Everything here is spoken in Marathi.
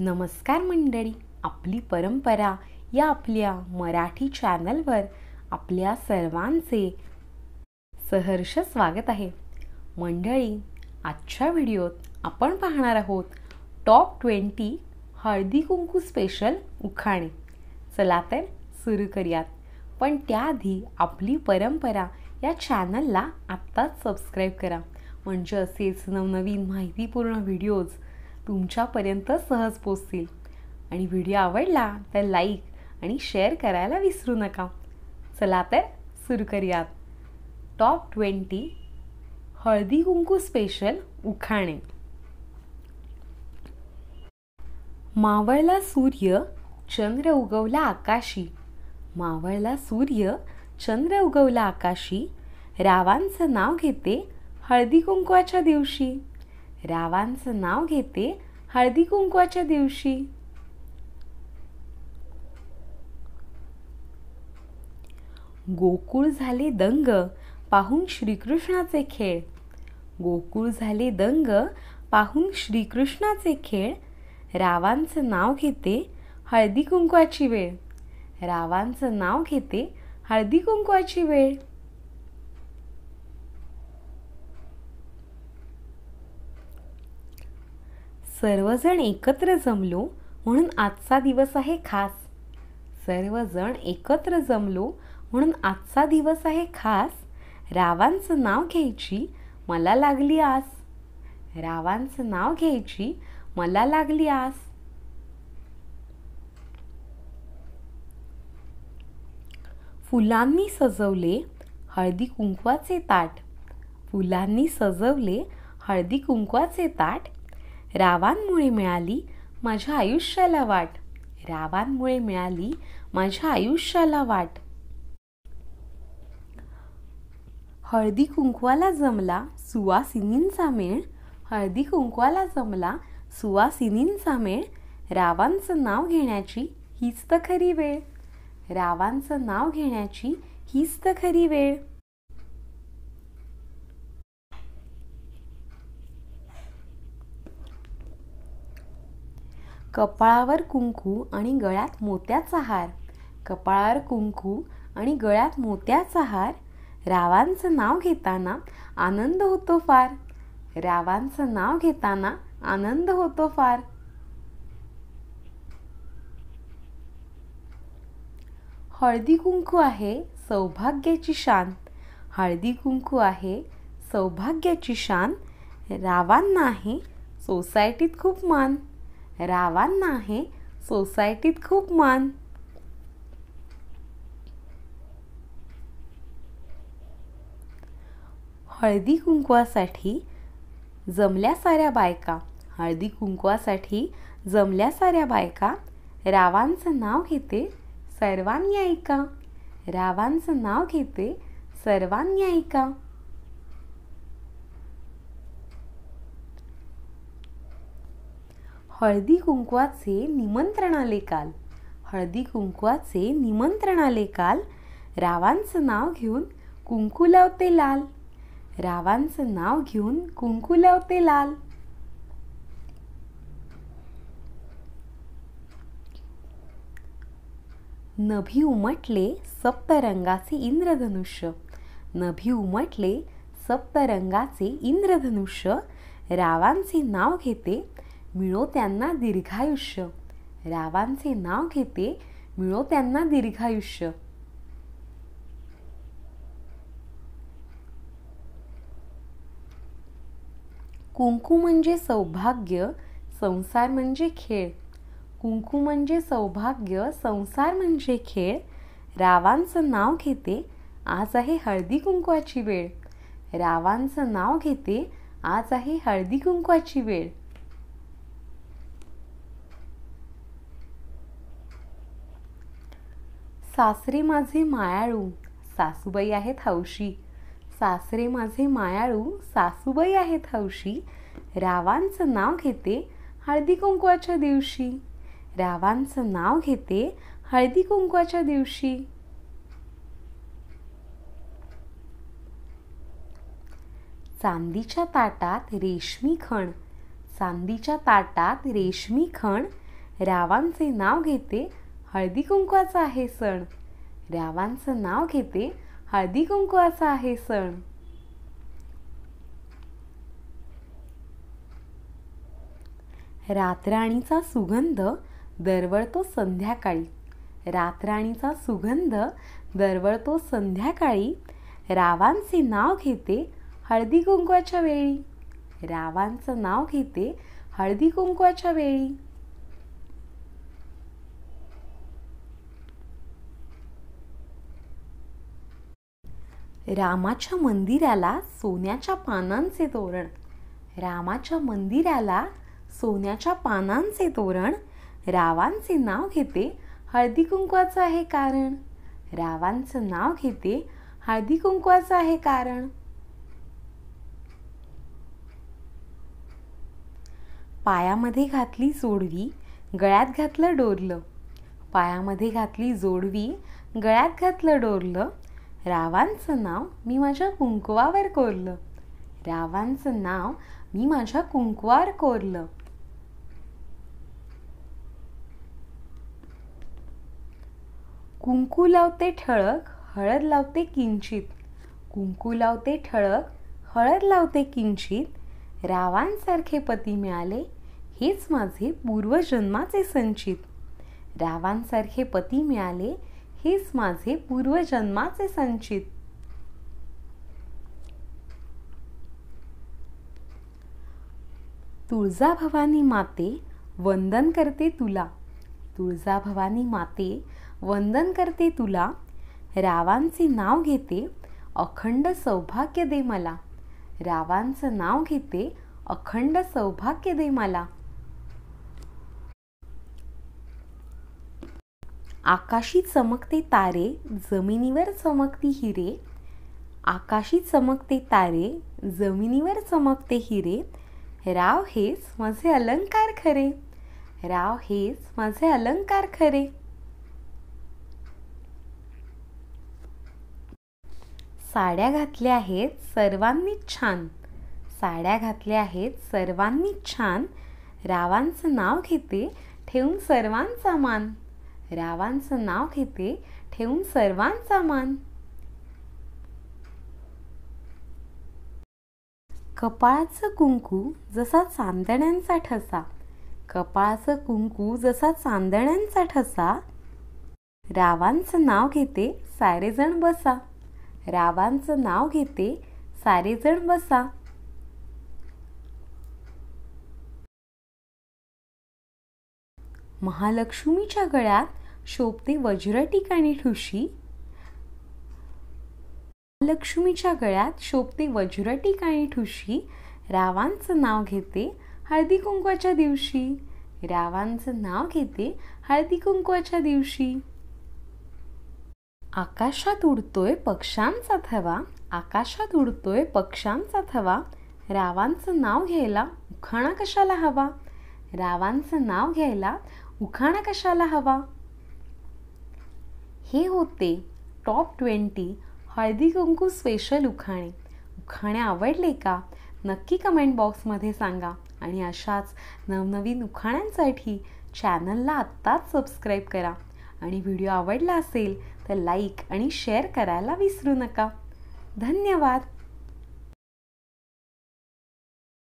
नमस्कार मंडळी, आपली परंपरा या आपल्या मराठी चॅनलवर आपल्या सर्वांचे सहर्ष स्वागत आहे. मंडळी, आजच्या व्हिडिओत आपण पाहणार आहोत टॉप 20 हळदी कुंकू स्पेशल उखाणे. चला तर सुरू करूयात. पण त्याआधी आपली परंपरा या चॅनलला आत्ताच सबस्क्राईब करा, म्हणजे असेच नवनवीन माहितीपूर्ण व्हिडिओज तुमच्यापर्यंत सहज पोहोचतील. आणि व्हिडिओ आवडला तर लाईक आणि शेअर करायला विसरू नका. चला तर सुरू करूयात. Top 20 Haldi Kunku special उखाणे. मावळला सूर्य चंद्र उगवला आकाशी, मावळला सूर्य चंद्र उगवला आकाशी, रावांचं नाव घेते हळदी कुंकवाच्या दिवशी, रावांचं नाव घेते हळदी कुंकवाच्या दिवशी. गोकुळ झाले दंग पाहून श्रीकृष्णाचे खेळ, गोकुळ झाले दंग पाहून श्रीकृष्णाचे खेळ, रावांचं नाव घेते हळदी कुंकवाची वेळ, रावांचं नाव घेते हळदी कुंकवाची वेळ. सर्वजण एकत्र जमलो म्हणून आजचा दिवस आहे खास, सर्वजण एकत्र जमलो म्हणून आजचा दिवस आहे खास, रावांचं नाव घ्यायची मला लागली आस, रावांचं नाव घ्यायची मला लागली आस. फुलांनी सजवले हळदी कुंकवाचे ताट, फुलांनी सजवले हळदी कुंकवाचे ताट, रावांमुळे मिळाली माझ्या आयुष्याला वाट, रावांमुळे मिळाली माझ्या आयुष्याला वाट. हळदी कुंकवाला जमला सुवासिनींचा मेळ, हळदी कुंकवाला जमला सुवासिनींचा मेळ, रावांचं नाव घेण्याची हीच तर खरी वेळ, रावांचं नाव घेण्याची हीच तर खरी वेळ. कपाळावर कुंकू आणि गळ्यात मोत्याचा हार, कपाळावर कुंकू आणि गळ्यात मोत्याचा हार, रावांचं नाव घेताना आनंद होतो फार, रावांचं नाव घेताना आनंद होतो फार. हळदी कुंकू आहे सौभाग्याची शान, हळदी कुंकू आहे सौभाग्याची शान, रावांना आहे सोसायटीत खूप मान, रावांना आहे सोसायटीत खूप मान. हळदी कुंकवासाठी जमल्या साऱ्या बायका, हळदी कुंकवासाठी जमल्या साऱ्या बायका, रावांचं नाव घेते सर्वांनी ऐका, रावांचं नाव घेते सर्वांनी ऐका. हळदी कुंकवाचे निमंत्रण आले काल, हळदी कुंकवाचे निमंत्रण आले काल, रावांचं नाव घेऊन कुंकू लावते लाल, रावांचं नाव घेऊन कुंकू लावते लाल. नभी उमटले सप्तरंगाचे इंद्रधनुष्य, नभी उमटले सप्तरंगाचे इंद्रधनुष्य, रावांचे नाव घेते मिळो त्यांना दीर्घायुष्य, रावांचे नाव घेते मिळो त्यांना दीर्घायुष्य. कुंकू म्हणजे सौभाग्य, संसार म्हणजे खेळ, कुंकू म्हणजे सौभाग्य, संसार म्हणजे खेळ, रावांचं नाव घेते आज आहे हळदी कुंकवाची वेळ, रावांचं नाव घेते आज आहे हळदी कुंकवाची वेळ. सासरे माझे मायाळू सासूबाई आहेत हौशी, सासरे माझे मायाळू सासूबाई आहेत हौशी, रावांचं नाव घेते हळदी कुंकवाच्या दिवशी, रावांचं नाव घेते हळदी कुंकवाच्या दिवशी. चांदीच्या ताटात रेशमी खण, चांदीच्या ताटात रेशमी खण, रावांचे नाव घेते हळदी कुंकवाचा आहे सण. रावांचं नाव घेते हळदी कुंकवाचा आहे सण. रातराणीचा सुगंध दरवळतो संध्याकाळी. रातराणीचा सुगंध दरवळतो संध्याकाळी. रावांचे नाव घेते हळदी कुंकवाच्या वेळी. रावांचं नाव घेते हळदी कुंकवाच्या वेळी. रामाच्या मंदिराला सोन्याच्या पानांचे तोरण. रामाच्या मंदिराला सोन्याच्या पानांचे तोरण. रावांचे नाव घेते हळदी कुंकवाचं आहे कारण. रावांचं नाव घेते हळदी कुंकवाचं आहे कारण. पायामध्ये घातली जोडवी गळ्यात घातलं डोरलं. पायामध्ये घातली जोडवी गळ्यात घातलं डोरलं. रावांचं नाव मी माझ्या कुंकवावर कोरलं. रावांचं नाव मी माझ्या कुंकवावर कोरलं. कुंकू लावते ठळक हळद लावते किंचित. कुंकू लावते ठळक हळद लावते किंचित. रावांसारखे पती मिळाले हेच माझे पूर्वजन्माचे संचित. रावांसारखे पती मिळाले हेच माझे पूर्वजन्माचे संचित. तुळजाभवानी माते वंदन करते तुला. तुळजाभवानी माते वंदन करते तुला. रावांचे नाव घेते अखंड सौभाग्य दे मला. रावांचं नाव घेते अखंड सौभाग्य दे मला. आकाशी चमकते तारे जमिनीवर चमकती हिरे. आकाशी चमकते तारे जमिनीवर चमकते हिरे. राव हेच माझे अलंकार खरे. राव हेच माझे अलंकार खरे. साड्या घातल्या आहेत सर्वांनीच छान. साड्या घातल्या आहेत सर्वांनीच छान. रावांचं नाव घेते ठेवून सर्वांचा मान. रावांचं नाव घेते ठेवून सर्वांचा मान. कपाळाचं कुंकू जसा चांदण्यांचा ठसा. कपाळाचं कुंकू जसा चांदण्यांचा ठसा. रावांचं नाव घेते सारेजण बसा. रावांचं नाव घेते सारेजण बसा. महालक्ष्मीच्या गळ्यात शोभते वज्रटीक आणि ठुशी. महालक्ष्मीच्या गळ्यात शोभते वज्रटीक आणि ठुशी. रावांचं नाव घेते हळदी कुंकवाच्या दिवशी. रावांचं नाव घेते हळदी कुंकवाच्या दिवशी. आकाशात उडतोय पक्ष्यांचा थवा. आकाशात उडतोय पक्ष्यांचा थवा. रावांचं नाव घ्यायला उखाणा कशाला हवा. रावांचं नाव घ्यायला उखाणा कशाला हवा. हे होते टॉप 20 हळदी कुंकू स्पेशल उखाणे. उखाणे आवडले का नक्की कमेंट बॉक्समध्ये सांगा. आणि अशाच नवनवीन उखाण्यांसाठी चॅनलला आत्ताच सबस्क्राईब करा. आणि व्हिडिओ आवडला असेल तर लाईक आणि शेअर करायला विसरू नका. धन्यवाद.